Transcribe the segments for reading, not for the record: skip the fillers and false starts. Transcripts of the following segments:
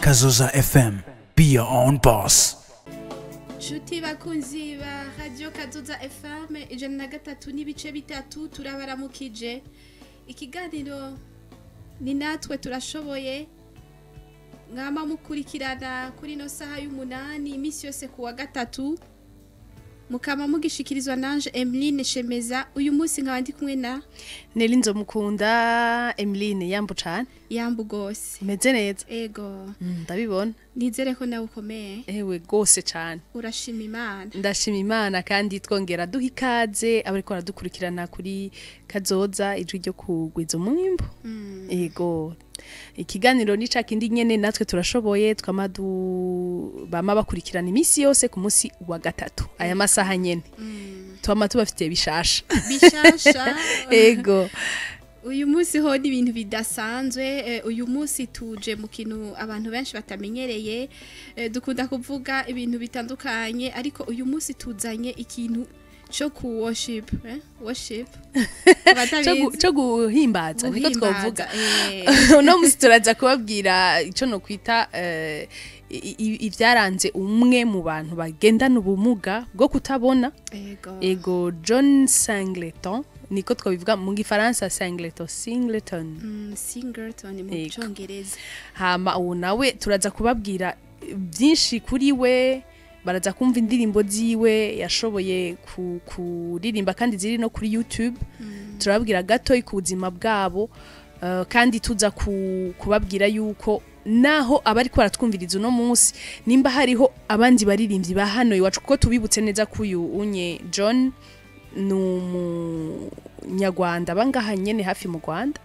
Kazoza FM. Be your own boss. Nshuti bakunzi ba Radio Kazoza FM ijana na gatatu n'ibice bitatu turabaramukije. Ikiganiro ni natwe turashoboye. Mwama mukurikirana kuri no saha y'umunani imisi yose kuwa gatatu. Mukama mugishikirizwa nanje Emeline Shemeza. Uyu munsi nkaba ndi kumwe na Nelinzo mukunda Emeline yambu cane. Yambu gose. Meze neza. Ego. Ndabibona. Nizere ko nawe ukomeye. Ewe gose cane. Urashima Imana. Ndashima Imana kandi twongera duha ikaze abariko baradukurikirana kuri Kazoza ijwi ryo kugwiza umwimbo. Ego. Ikiganiro ni cakindi nyene natwe turashoboye bama bakurikirana imisi yose ku munsi wa gatatu aya masaha nyene. Twama tubafite bishasha. Bishasha. Ego. Uyu munsi ho ni ibintu bidasanzwe. Uyu munsi tuje mu kintu abantu benshi batamenyereye. Dukunda kuvuga ibintu bitandukanye ariko uyu munsi tuzanye ikintu cyo ku worship, worship. Cyo guhimbaza niko twovuga. Uno munsi turaza kubabwira ico no kwita ivyaranze umwe mu bantu bagendana ubumuga bwo kutabona. Ego John Singleton niko twabivuga mu gifaransa Singleton. Singleton mu Congereza. Hama uwo nawe turaza kubabwira byinshi kuri we. Baraza kumva indirimbo ziwe yashoboye kuririmba kandi ziri no kuri YouTube. Turababwira gato ku buzima bwabo kandi tuza kubabwira yuko naho abari ko baratwumviriza uno munsi nimba hariho abandi baririmbyi ba hano iwacu kuko tubibutse neza kuyu unye John n'umunyarwanda bangaha nyene hafi mu Rwanda.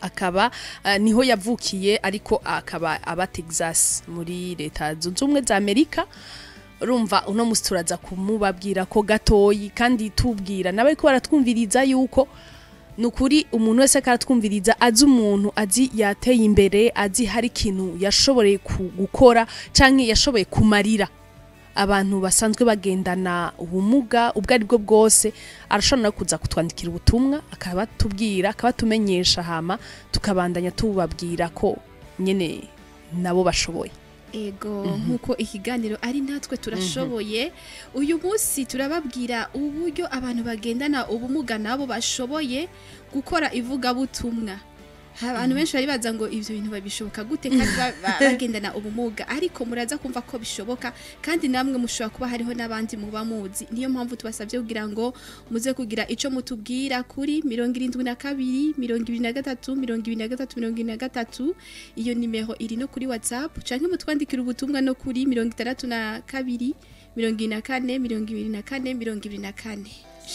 Akaba niho yavukiye ariko akaba aba Texas muri leta zunze ubumwe za Amerika. Urumva uno munsi turaza kumubabwira ko gatoyi kandi tubwira nabari ko baratwumviriza yuko nukuri umuntu wese karatwumviriza azi umuntu azi yateye imbere azi hari ikintu yashoboye gukora canke yashoboye kumarira abantu basanzwe bagendana ubumuga ubwo ari bwo bwose. Arashobora kuza kutwandikira ubutumwa akabatubwira akabatumenyesha hama tukabandanya tubabwira ko nyene nabo bashoboye. Ego nkuko ikiganiro ari natwe turashoboye. Uyu munsi turababwira uburyo abantu bagendana ubumuga nabo bashoboye gukora ivuga butumwa. Abantu benshi bari baza ngo ivyo bintu babishoboka gute kandi bagendana ubumuga ariko muraza kumva ko bishoboka kandi namwe mushobora kuba hariho nabandi muba muzi. Niyo mpamvu tubasabye kugira ngo muze kugira ico mutubwira kuri 72 23 iyo nimero iri no kuri WhatsApp canke mutwandikira ubutumwa no kuri 62 24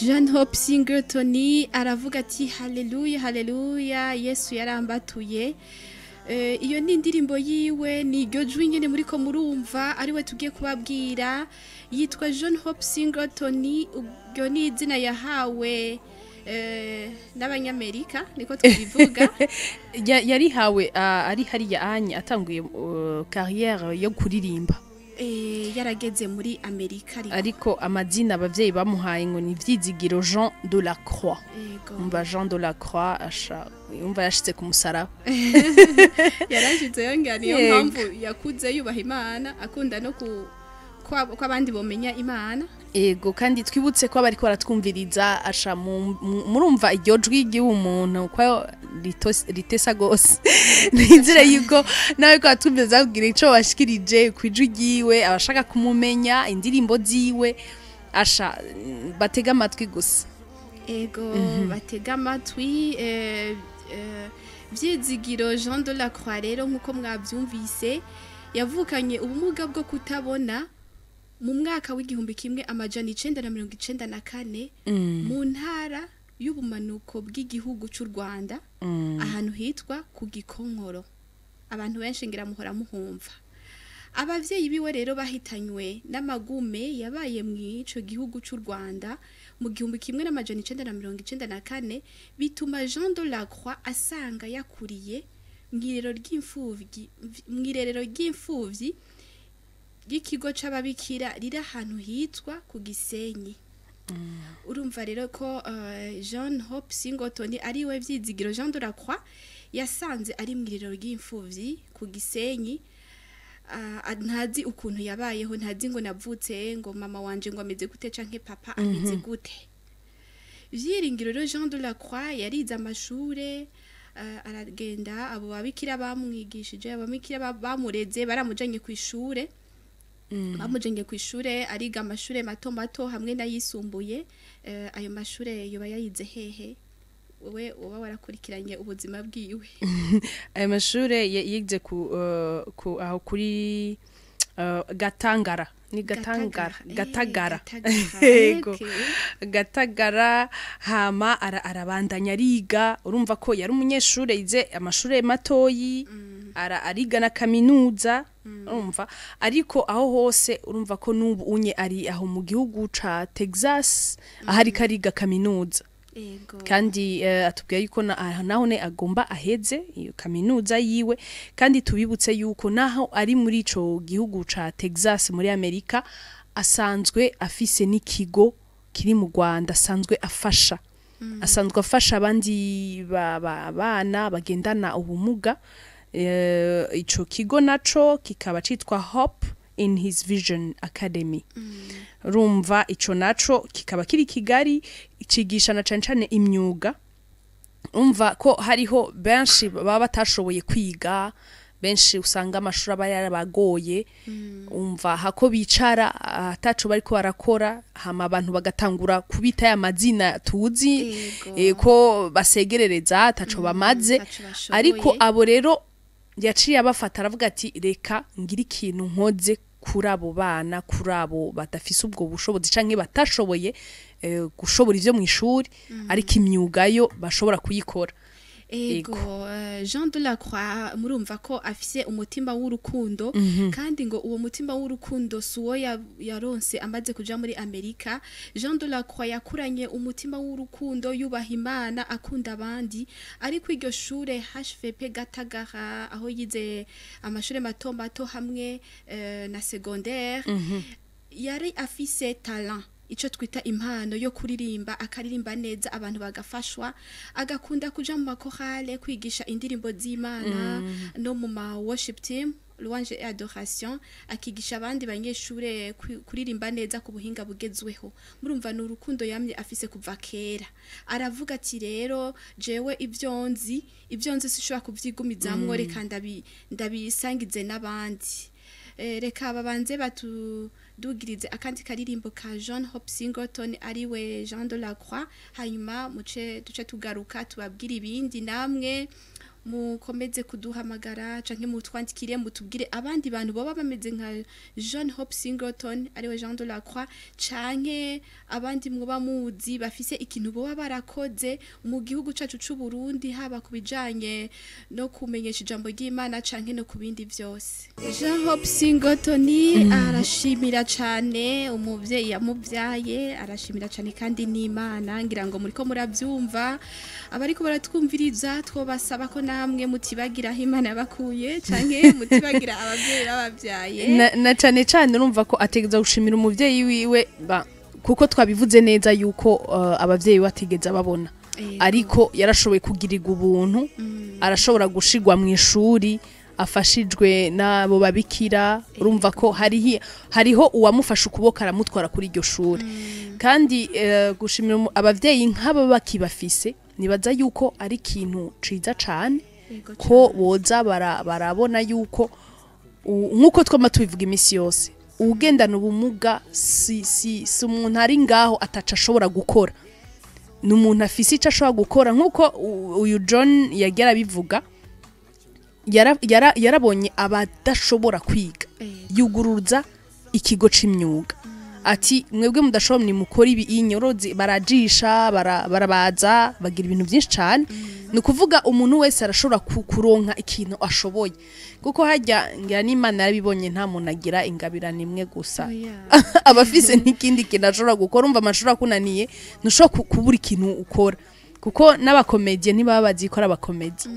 John Hope Singleton aravuga ati haleluya haleluya Yesu yarambatuye. Iyo ni indirimbo yiwe ni iryo jwi nyene muri ko murumva ari we tugiye kubabwira. Yitwa John Hope Singleton. Ubwo ni izina yahawe n'abanyamerika niko tubivuga. Yari hawe ari hariya anye atanguye carrière yo kuririmba. Yarageze muri Amerika ariko amazina abavyeyi bamuhaye ngo ni Vyizigiro Jean de la Croix. Umva Jean de la Croix umva yashitse ku musaraba. Yarashitse yongera niyo mpamvu yakuze yubaha Imana akunda no kw'abandi bomenya Imana. Ego kandi twibutse ko bariko baratwumviriza murumva iryo jwi ry'umuntu ko ritesa gose. Nizere yuko nawe ko atwumviriza kugira ico bashikirije kwijwi ryiwe abashaka kumumenya indirimbo ziwe batega amatwi gusa. Ego batega amatwi. Vyizigiro Jean de la Croix rero nkuko mwavyumvise yavukanye ubumuga bwo kutabona mu mwaka w'igihumbi kimwe amajana 994 mu ntara y'ubumanuko bw'igihugu cy'u Rwanda ahantu hitwa ku Gikonkoro. Abantu benshi ngira muhora muhumva. Abavyeyi biwe rero bahitanywe n'amagume yabaye mu ico gihugu cy'u Rwanda mu gihumbi kimwe n'amajana 994 bituma Jean de la Croix asanga yakuriye mwirero ry'imfuvyi y'ikigo c'ababikira rira ahantu hitwa ku Gisenyi. Urumva rero ko John Hope Singleton ari we Vyizigiro Jean de la Croix yasanze ari mu irero ry'imfuvyi ku Gisenyi. Ntazi ukuntu yabayeho, ntazi ngo navutse ngo mama wanje ngo ameze gute canke papa ameze gute. Vyiringiro rero Jean de la Croix yarize amashure, aragenda abo babikira bamwigishije, abamikira bamureze baramujanye ku ishure. Bamujanye ku ishure ariga amashure mato mato hamwe n'ayisumbuye. Ayo mashure yoba yayize hehe? Wewe uba warakurikiranye ubuzima bwiwe? Ayo mashure yize ku aho kuri Gatangara. Ni Gatagara. Yego. Gatagara hama arabandanya ariga, urumva ko yari umunyeshure yize amashure matoyi, ariga na kaminuza, urumva ariko aho hose urumva ko nubu unye ari aho mu gihugu ca Texas ahari kariga kaminuza. Kandi atubwiye yuko naho ne agomba aheze iyo kaminuza yiwe, kandi tubibutse yuko naho ari muri ico gihugu ca Texas muri Amerika asanzwe afise n'ikigo kiri mu Rwanda, asanzwe afasha abandi bana bagendana ubumuga. Ico kigo naco kikaba citwa Hope in His Vision Academy. Rumva ico naco kikaba kiri Kigali, icigisha na cane imyuga. Umva ko hariho benshi baba batashoboye kwiga, benshi usanga amashuri aba yarabagoye. Umva hako bicara ataco bariko barakora, hama abantu bagatangura kubita ya mazina tuzi ko basegerereza ataco bamaze. Ariko abo rero yaciye abafata aravuga ati reka ngira ikintu nkoze kuri abo bana, kuri abo badafise ubwo bushobozi canke batashoboye gushobora ivyo mu ishuri, ariko imyuga yo bashobora kuyikora. Ego Jean de la Croix murumva ko afise umutima w'urukundo, kandi ngo uwo mutima w'urukundo suwo yaronse amaze kuja muri Amerika. Jean de la Croix yakuranye umutima w'urukundo, yubaha Imana, akunda abandi. Ariko iryo shure HVP Gatagara aho yize amashure mato mato hamwe na secondaire, yari afise talent, ico twita impano yo kuririmba, akaririmba neza abantu bagafashwa, agakunda kuja mu makorale kwigisha indirimbo z'Imana no mu ma worship team, louange et adoration, akigisha abandi banyeshure kuririmba neza ku buhinga bugezweho. Murumva n'urukundo yamye afise kuva kera. Aravuga ati rero jewe ivyonzi sishobora kuvyigumizamwo, reka ndabisangize n'abandi. Reka babanze batudugirize akandi karirimbo ka John Hope Singleton ariwe Jean de la Croix, hanyuma duce tugaruka tubabwira ibindi. Namwe mukomeze kuduhamagara canke mutwandikire mutubwire abandi bantu baba bameze nka John Hope Singleton ariwe Jean de la Croix, canke abandi mwoba muzi bafise ikintu boba barakoze mu gihugu cacu c'u Burundi, haba kubijanye no kumenyesha ijambo ry'Imana canke no kubindi vyose. Jean Hope Singleton arashimira cane umuvyeyi yamuvyaye, arashimira cane kandi n'Imana. Ngira ngo muriko muravyumva, abariko baratwumviriza twobasaba ko namwe mutibagira aho Imana yabakuye canke mutibagira abavyeyi babavyaye. Na cane cane urumva ko ategeza gushimira umuvyeyi wiwe, kuko twabivuze neza yuko abavyeyi batigeze babona, ariko yarashoboye kugirirwa ubuntu, arashobora gushigwa mu ishuri, afashijwe nabo babikira. Urumva ko hariho uwamufasha ukuboko aramutwara kuri iryo shuri. Kandi gushimira abavyeyi nk'aba bakibafise, nibaza yuko ari ikintu ciza cane ko boza barabona yuko nkuko twama tubivuga imisi yose, ugendana ubumuga si umuntu ari ngaho ataca ashobora gukora, ni umuntu afise ico ashobora gukora. Nkuko uyu John yagera bivuga, yarabonye abadashobora kwiga, yuguruza ikigo c'imyuga. Ati mwebwe mudashobora ni mukora ibi inyorozi, barajisha, barabaza, bagira ibintu byinshi cyane. Ni kuvuga umuntu wese arashobora kuronka ikintu ashoboye, kuko hajya ngira n'Imana yarabibonye nta muntu agira ingabirane imwe gusa. Abafise n'ikindi kintu ashobora gukora. Umva amashuri akunaniye, ntushobora kubura ikintu ukora, kuko n'abakomedie ntibaba bazikora abakomedie.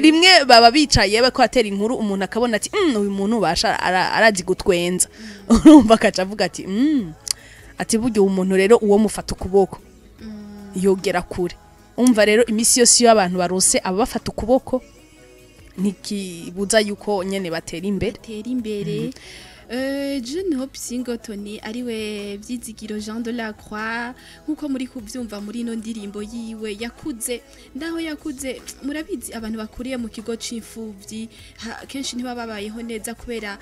rimwe baba bicaye bako atera inkuru, umuntu akabona ati uyu muntu basha arazi gutwenza. Urumva akaca avuga ati buryo umuntu rero uwo mufata ukuboko yogera kure. umva rero imisi yose iyo abantu barose abafata ukuboko ntikibuza yuko nyene batera imbere. Jeune Hope Singleton ariwe Vyizigiro Jean de la Croix nkuko muri kuvyumva muri no ndirimbo yiwe yakuze ndaho yakuze murabizi abantu bakuriye mu kigo c'imfuvyi kenshi ntibababayeho neza kubera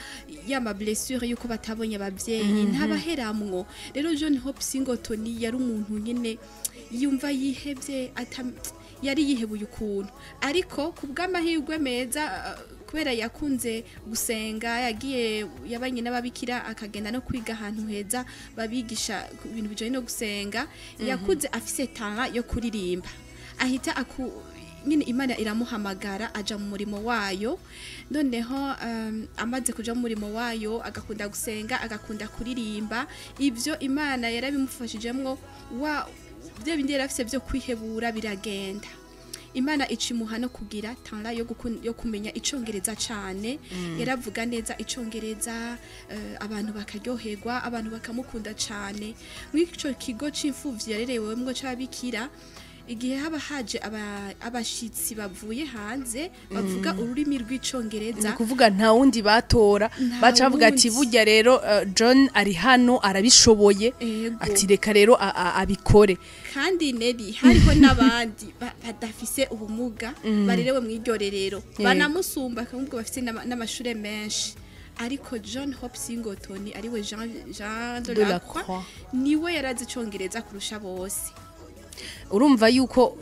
yama blessure yuko batabonye abavyeyi ntabaheramwo rero Jeune Hope Singleton yari umuntu nyene yumva yihevye yari yihebuye ukuntu ariko kubw'amahirwe meza kubera yakunze gusenga yagiye yabanye n'ababikira akagenda no kwiga ahantu heza babigisha ibintu bijanye no gusenga yakuze afise talent yo kuririmba ahita nyine Imana iramuhamagara aja mu murimo wayo noneho amaze kuja mu murimo wayo agakunda gusenga agakunda kuririmba ivyo Imana yarabimufashijemwo byo bindi yarafise byo kwihebura biragenda Imana icimuha no kugira tanga yo kumenya icongereza cyane yaravuga neza icongereza abantu bakaryoherwa abantu bakamukunda cyane mw'ico kigo c'imfuvyi yarerewemwo c'abikira igihe haba haje abashitsi bavuye hanze bavuga ururimi rw'icongereza kuvuga nta wundi batora baca bavuga ati burya rero John ari hano arabishoboye ati reka rero abikore kandi neri hariho n'abandi badafise ubumuga barerewe mw'iryorerero banamusumba kandi bafise n'amashure menshi ariko John Hope Singleton ariwe Jean de la Croix niwe yarazi icongereza kurusha bose urumva yuko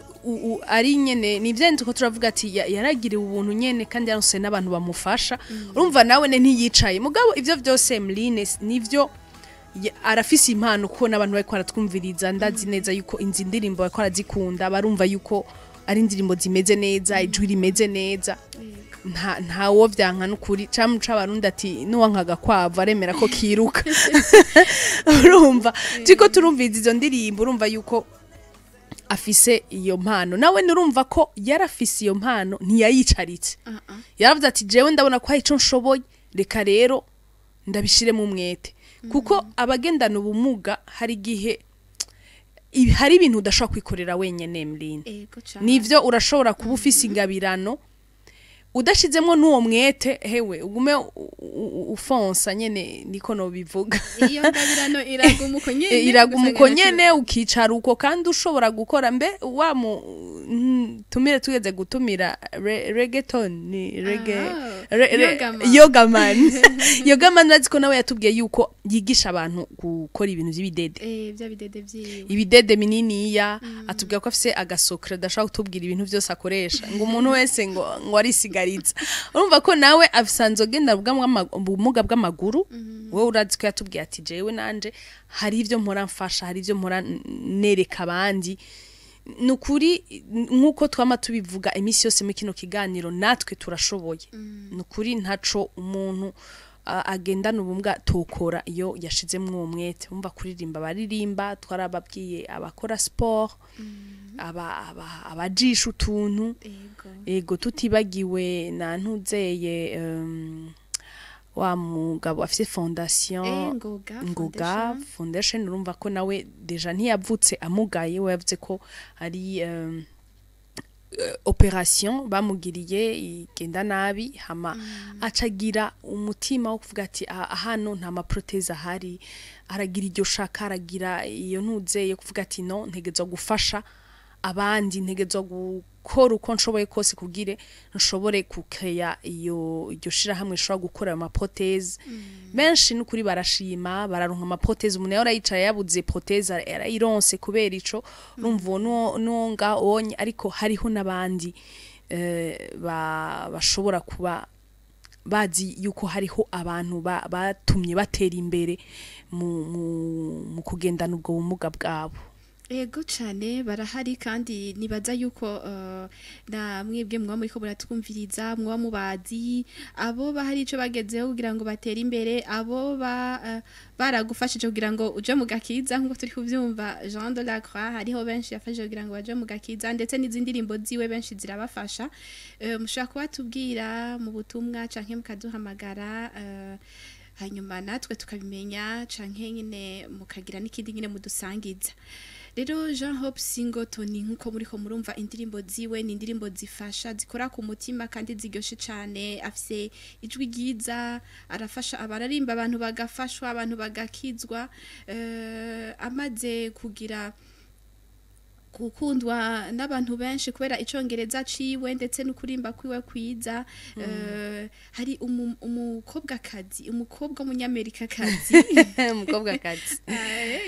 ari nyene nivyenze ko turavuga ati yaragiriwe ubuntu nyene kandi yaronse n'abantu bamufasha urumva nawe ntiyicaye mugabo ivyo vyose Mline nivyo arafise impano kuko n'abantu bariko baratwumviriza ndazi neza yuko inzi ndirimbo bariko barazikunda barumva yuko ari indirimbo zimeze neza ijwi rimeze neza nta wo vyanka n'ukuri camuca abarundi ati nuwankaga kwava aremera ko kiruka urumva tiko turumviza izo ndirimbo urumva yuko afise iyo mpano nawe nurumva ko yarafise iyo mpano ntiyayicaritse yaravuze ati jewe ndabona ko hari ico nshoboye reka rero ndabishire mu mwete kuko abagendana ubumuga hari gihe hari ibintu udashobora kwikorera wenyene Mline nivyo urashobora kuba ufise ingabirano udashizemwo n'uwo mwete hewe ugume ufonsa nyene niko no bivuga iyo ngabirano iragumuko nyene ukicara uko kandi ushobora gukora mbe tumire tugeze gutumira reggaeton ni yoga man aziko nawe yatubwiye yuko yigisha abantu gukora ibintu by'ibidede ibidede mininiya atubwiye ko afise agasokre dashaka kutubwira ibintu byose akoresha ngo umuntu wese ngo arisiga urumva ko nawe afisanzo genda ubumuga bw'amaguru wowe urazi ko yatubwiye ati jewe nanje hari ivyo mpora mfasha hari ivyo mpora nereka abandi nukuri nkuko twama tubivuga imisi yose mu kino kiganiro natwe turashoboye nukuri ntaco umuntu agendana ubumuga tokora iyo yashizemwo uwo mwete umva kuririmba baririmba twarababwiye abakora sport abajisha utuntu ego tutibagiwe na ntuzeye wa mugabo afise fondation Ngoga Foundation urumva ko nawe deja ntiyavutse amugaye we yavuze ko ari operation bamugiriye igenda nabi hama acagira umutima wo kuvuga ati hano nta maproteze ahari aragira iryo shaka aragira iyo ntuzeye kuvuga ati no ntegezwa gufasha abandi ntegezwa gukora uko nshoboye kose kugire nshobore kukeya iyo shira hamwe shobora gukora ama proteze benshi n'ukuri barashima bararonka ama proteze umuntu yora yicaye yabuze proteze arayironse kubera ico urumva nonga onye ariko hariho nabandi bashobora kuba bazi yuko hariho abantu batumye batera imbere mu kugendana ubwo bumuga bwabo ego cyane barahari kandi nibaza yuko na mwebwe mwa muri ko buratwumviriza mwa mubazi abo bahari ico bagezeho kugira ngo batere imbere abo baragufashije kugira ngo uje mu gakiza nkuko turi kuvyumva Jean de la Croix hariho benshi yafashije kugira ngo baje mu gakiza ndetse n'izindi ndirimbo ziwe benshi zirabafasha mushaka kubatubwira mu butumwa canke mukaduhamagara hanyuma natwe tukabimenya canke nyine mukagira n'ikindi nyine mudusangiza rero Jean Hope Singleton nkuko muriko murumva indirimbo ziwe ni indirimbo zifasha zikora ku mutima kandi ziryoshe cyane afise ijwi ryiza arafasha abararimba abantu bagafashwa abantu bagakizwa amaze kugira gukundwa n'abantu benshi kubera icongereza ciwe ndetse no kurimba kwiwe kwiza hari umukobwa munyamerika kazi umukobwa kazi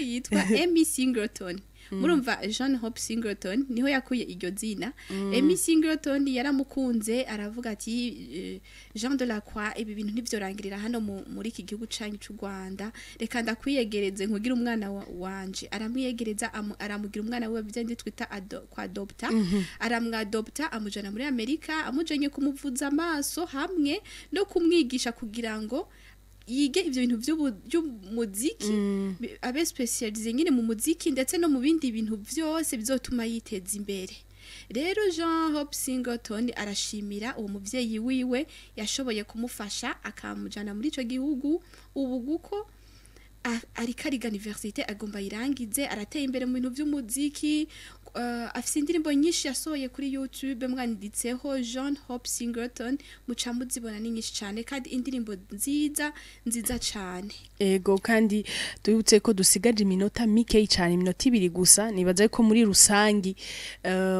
yitwa Amy Singleton murumva Jean Hope Singleton niho yakuye iryo zina Amy Singleton yaramukunze aravuga ati Jean de la Croix ibi bintu ntivyorangirira hano muri iki gihugu canyu cy'u Rwanda reka ndakwiyegereze nkugira umwana wanje aramwiyegereza aramugira umwana we bizende twita kwa adopta aramwadopta amujana muri Amerika amujanye kumuvuza amaso hamwe no kumwigisha kugira ngo yige ivyo bintu by'umuziki abe specialize nyine mu muziki ndetse no mu bindi bintu byose bizotuma yiteza imbere rero Jean Hope Singleton arashimira uwo muvyeyi wiwe yashoboye kumufasha akamujana muri ico gihugu ubu guko ariko ariga universite agomba irangize arateye imbere mu bintu by'umuziki afise indirimbo nyinshi yasohoye kuri YouTube mwanditseho Jean Hope Singleton muca muzibona ni nyinshi cyane kandi indirimbo nziza cyane ego kandi tubutse ko dusigaje iminota mike cyane iminota 2 gusa nibaza ko muri rusangi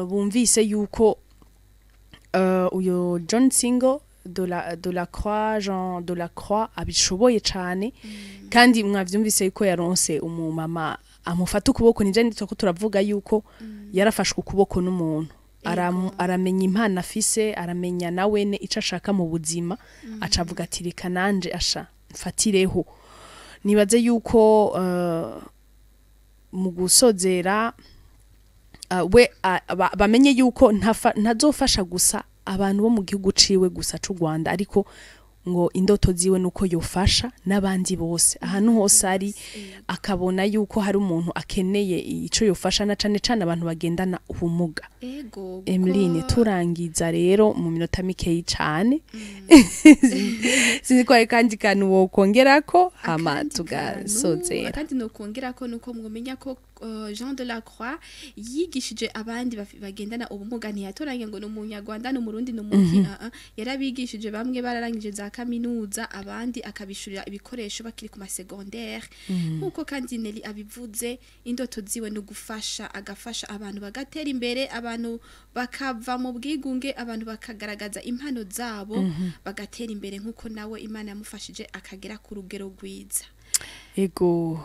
bumvise yuko uyo John Single de la Croix Jean de la Croix abishoboye cyane kandi mwavyumvise yuko yaronse umumama amufata ukuboko nije nditse ko turavuga yuko yarafashwe ukuboko n'umuntu aramenya impano afise aramenya nawene ico ashaka mu buzima acavuga ati reka nanje asha mfatireho nibaze yuko mu gusozera we bamenye yuko ntazofasha gusa abantu bo mu gihugu ciwe gusa c'u Rwanda ariko ngo indoto ziwe nuko yofasha nabandi bose ahantu hose ari akabona yuko hari umuntu akeneye ico yofasha na cane cane abantu bagendana ubumuga Emeline turangiza rero mu minota mike cyane sinzi kandi kantu wo kongerako hama tugasozera kandi no kongerako nuko mwomenya ko Jean de la Croix yigishije abandi bagendana ubumuga ntiyatoranye ngo n'umunyarwanda n'umurundi n'umukina yarabigishije bamwe bararangije za kaminuza abandi akabishurira ibikoresho bakiri ku masecondaire nkuko kandi Nelly abivuze indoto ziwe no gufasha agafasha abantu bagatera imbere abantu bakava mu bwigunge abantu bakagaragaza impano zabo bagatera imbere nkuko nawe Imana yamufashije akagera ku rugero rwiza ego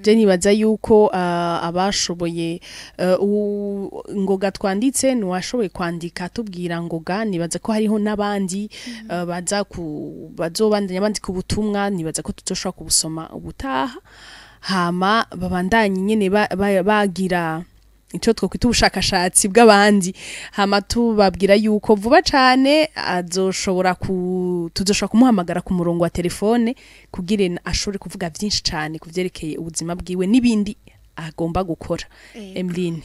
Jenny baza yuko abashoboye ngoga twanditse nuwashoboye kwandika tubwira ngoga nibaza ko hariho nabandi bazobandanya bandika ubutumwa nibaza ko tuzoshobora kubusoma ubutaha hama babandanye nyene bagira ico twokwita ubushakashatsi bw'abandi hama tubabwira yuko vuba cane tuzoshobora kumuhamagara ku murongo wa telefone kugira ashobore kuvuga byinshi cane kuvyerekeye ubuzima bwiwe nibindi agomba gukora Emeline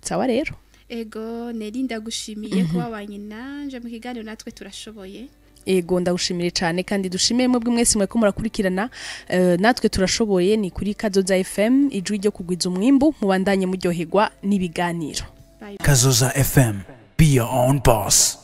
sawa rero ego Nelly ndagushimiye ko wabanye nanje mu kiganiro natwe turashoboye ego ndagushimire cyane kandi dushimiye mwebwe mwese mwe ko murakurikirana natwe turashoboye ni kuri Kazoza FM ijwi ryo kugwiza umwimbu mubandanye muryoherwa n'ibiganiro Kazoza FM, be your own boss.